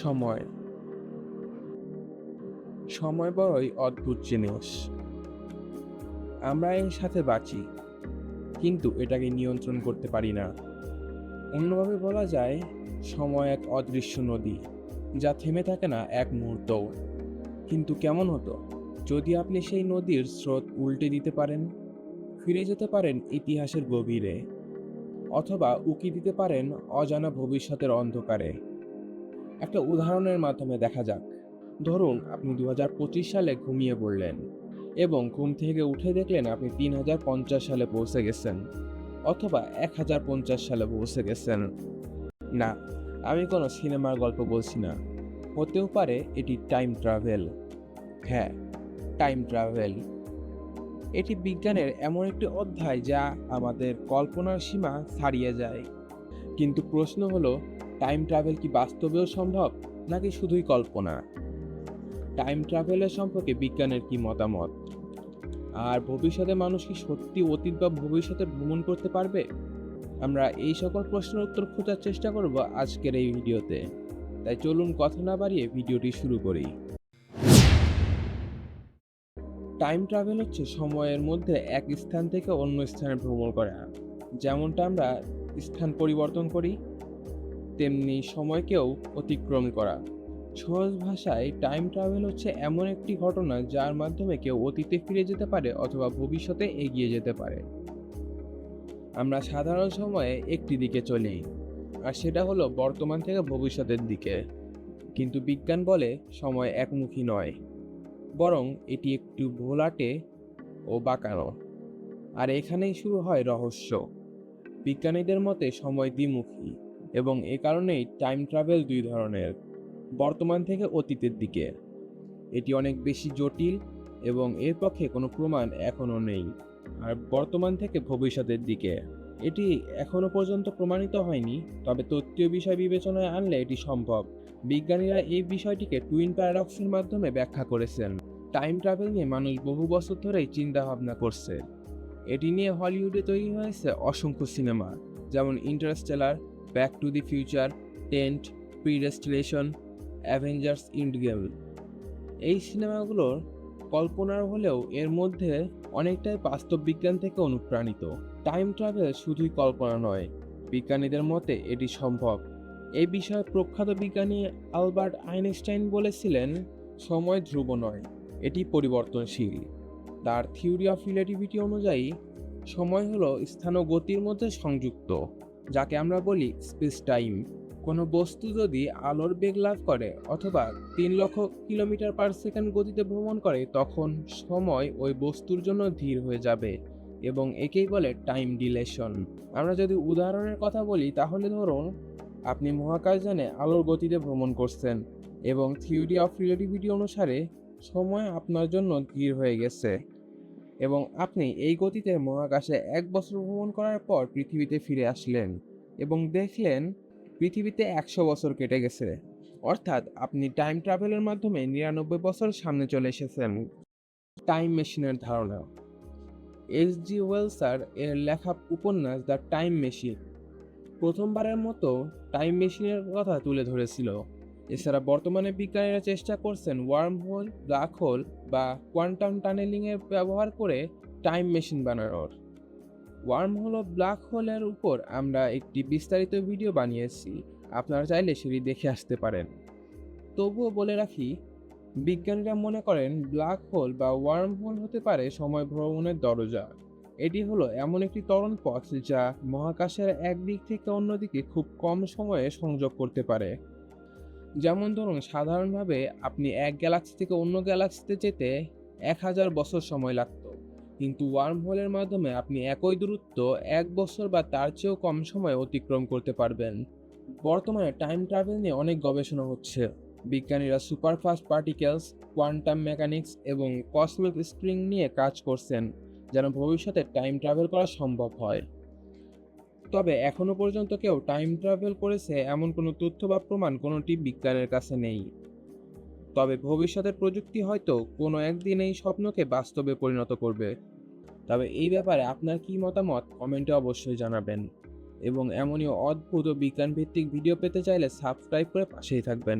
সময় সময় বড়ই অদ্ভুত জিনিস। আমরা এর সাথে বাঁচি, কিন্তু এটাকে নিয়ন্ত্রণ করতে পারি না। অন্যভাবে বলা যায়, সময় এক অদৃশ্য নদী, যা থেমে থাকে না এক মুহূর্তও। কিন্তু কেমন হতো যদি আপনি সেই নদীর স্রোত উল্টে দিতে পারেন, ফিরে যেতে পারেন ইতিহাসের গভীরে, অথবা উকি দিতে পারেন অজানা ভবিষ্যতের অন্ধকারে। একটা উদাহরণের মাধ্যমে দেখা যাক। ধরুন আপনি 2025 সালে ঘুমিয়ে পড়লেন এবং ঘুম থেকে উঠে দেখলেন আপনি 3050 সালে পৌঁছে গেছেন, অথবা 1050 সালে পৌঁছে গেছেন। না, আমি কোনো সিনেমার গল্প বলছি না। হতেও পারে এটি টাইম ট্রাভেল। হ্যাঁ, টাইম ট্রাভেল। এটি বিজ্ঞানের এমন একটি অধ্যায় যা আমাদের কল্পনার সীমা ছাড়িয়ে যায়। কিন্তু প্রশ্ন হলো, টাইম ট্রাভেল কি বাস্তবেও সম্ভব, নাকি শুধুই কল্পনা? টাইম ট্রাভেলের সম্পর্কে বিজ্ঞানের কি মতামত? আর ভবিষ্যতে মানুষ কি সত্যি অতীত বা ভবিষ্যতে ভ্রমণ করতে পারবে? আমরা এই সকল প্রশ্নের উত্তর খোঁজার চেষ্টা করব আজকের এই ভিডিওতে। তাই চলুন কথা না বাড়িয়ে ভিডিওটি শুরু করি। টাইম ট্রাভেল হচ্ছে সময়ের মধ্যে এক স্থান থেকে অন্য স্থানে ভ্রমণ করা। যেমনটা আমরা স্থান পরিবর্তন করি, তেমনি সময়কেও অতিক্রম করা। সহজ ভাষায় টাইম ট্রাভেল হচ্ছে এমন একটি ঘটনা যার মাধ্যমে কেউ অতীতে ফিরে যেতে পারে অথবা ভবিষ্যতে এগিয়ে যেতে পারে। আমরা সাধারণ সময়ে একটি দিকে চলি, আর সেটা হলো বর্তমান থেকে ভবিষ্যতের দিকে। কিন্তু বিজ্ঞান বলে সময় একমুখী নয়, বরং এটি একটু ঘোলাটে ও বাঁকানো। আর এখানেই শুরু হয় রহস্য। বিজ্ঞানীদের মতে সময় দ্বিমুখী, এবং এ কারণেই টাইম ট্রাভেল দুই ধরনের। বর্তমান থেকে অতীতের দিকে এটি অনেক বেশি জটিল, এবং এর পক্ষে কোনো প্রমাণ এখনো নেই। আর বর্তমান থেকে ভবিষ্যতের দিকে এটি এখনো পর্যন্ত প্রমাণিত হয়নি, তবে তত্ত্বীয় বিষয় বিবেচনায় আনলে এটি সম্ভব। বিজ্ঞানীরা এই বিষয়টিকে টুইন প্যারাডক্সের মাধ্যমে ব্যাখ্যা করেছেন। টাইম ট্রাভেল নিয়ে মানুষ বহু বছর ধরেই চিন্তা ভাবনা করছে। এটি নিয়ে হলিউডে তৈরি হয়েছে অসংখ্য সিনেমা, যেমন Interstellar, back to the future, tent, predestination, Avengers Endgame. এই সিনেমাগুলোর কল্পনার হলেও এর মধ্যে অনেকটাই বাস্তব বিজ্ঞান থেকে অনুপ্রাণিত। টাইম ট্রাভেল শুধুই কল্পনা নয়, বিজ্ঞানীদের মতে এটি সম্ভব। এই বিষয়ে প্রখ্যাত বিজ্ঞানী আলবার্ট আইনস্টাইন বলেছিলেন, সময় ধ্রুব নয়, এটি পরিবর্তনশীল। তার থিওরি অফ রিলেটিভিটি অনুযায়ী সময় হলো স্থান ও গতির মধ্যে সংযুক্ত, যাকে আমরা বলি স্পেস টাইম। কোনো বস্তু যদি আলোর বেগ লাভ করে অথবা 3 লক্ষ কিলোমিটার/সেকেন্ড গতিতে ভ্রমণ করে, তখন সময় ওই বস্তুর জন্য ধীর হয়ে যাবে, এবং একেই বলে টাইম ডিলেশন। আমরা যদি উদাহরণের কথা বলি, তাহলে ধরুন আপনি মহাকাশযানে আলোর গতিতে ভ্রমণ করছেন, এবং থিওরি অফ রিলেটিভিটি অনুসারে সময় আপনার জন্য ধীর হয়ে গেছে, এবং আপনি এই গতিতে মহাকাশে 1 বছর ভ্রমণ করার পর পৃথিবীতে ফিরে আসলেন এবং দেখলেন পৃথিবীতে 100 বছর কেটে গেছে। অর্থাৎ আপনি টাইম ট্রাভেলের মাধ্যমে 99 বছর সামনে চলে এসেছেন। টাইম মেশিনের ধারণা। H.G. ওয়েলসার এর লেখা উপন্যাস দ্য টাইম মেশিন প্রথমবারের মতো টাইম মেশিনের কথা তুলে ধরেছিল। এছাড়া বর্তমানে বিজ্ঞানীরা চেষ্টা করছেন ওয়ার্ম হোল, ব্ল্যাক হোল বা কোয়ান্টাম টানেলিং এর ব্যবহার করে টাইম মেশিন বানানোর। ওয়ার্ম হোল ও ব্ল্যাক হোলের উপর আমরা একটি বিস্তারিত ভিডিও বানিয়েছি, আপনারা চাইলে সেটি দেখে আসতে পারেন। তবুও বলে রাখি, বিজ্ঞানীরা মনে করেন ব্ল্যাক হোল বা ওয়ার্ম হোল হতে পারে সময় ভ্রমণের দরজা। এটি হলো এমন একটি ত্বরণ পথ যা মহাকাশের এক দিক থেকে অন্যদিকে খুব কম সময়ে সংযোগ করতে পারে। যেমন ধরুন, সাধারণভাবে আপনি এক গ্যালাক্সি থেকে অন্য গ্যালাক্সিতে যেতে 1000 বছর সময় লাগত, কিন্তু ওয়ার্ম হোলের মাধ্যমে আপনি একই দূরত্ব 1 বছর বা তার চেয়েও কম সময়ে অতিক্রম করতে পারবেন। বর্তমানে টাইম ট্রাভেল নিয়ে অনেক গবেষণা হচ্ছে। বিজ্ঞানীরা সুপারফাস্ট পার্টিকেলস, কোয়ান্টাম মেকানিক্স এবং কসমিক স্প্রিং নিয়ে কাজ করছেন, যেন ভবিষ্যতে টাইম ট্রাভেল করা সম্ভব হয়। তবে এখনো পর্যন্ত কেউ টাইম ট্রাভেল করেছে এমন কোনো তথ্য বা প্রমাণ কোনোটি বিজ্ঞানের কাছে নেই। তবে ভবিষ্যতের প্রযুক্তি হয়তো কোনো একদিন এই স্বপ্নকে বাস্তবে পরিণত করবে। তবে এই ব্যাপারে আপনার কি মতামত কমেন্টে অবশ্যই জানাবেন, এবং এমনই অদ্ভুত ও বিজ্ঞান ভিত্তিক ভিডিও পেতে চাইলে সাবস্ক্রাইব করে পাশেই থাকবেন।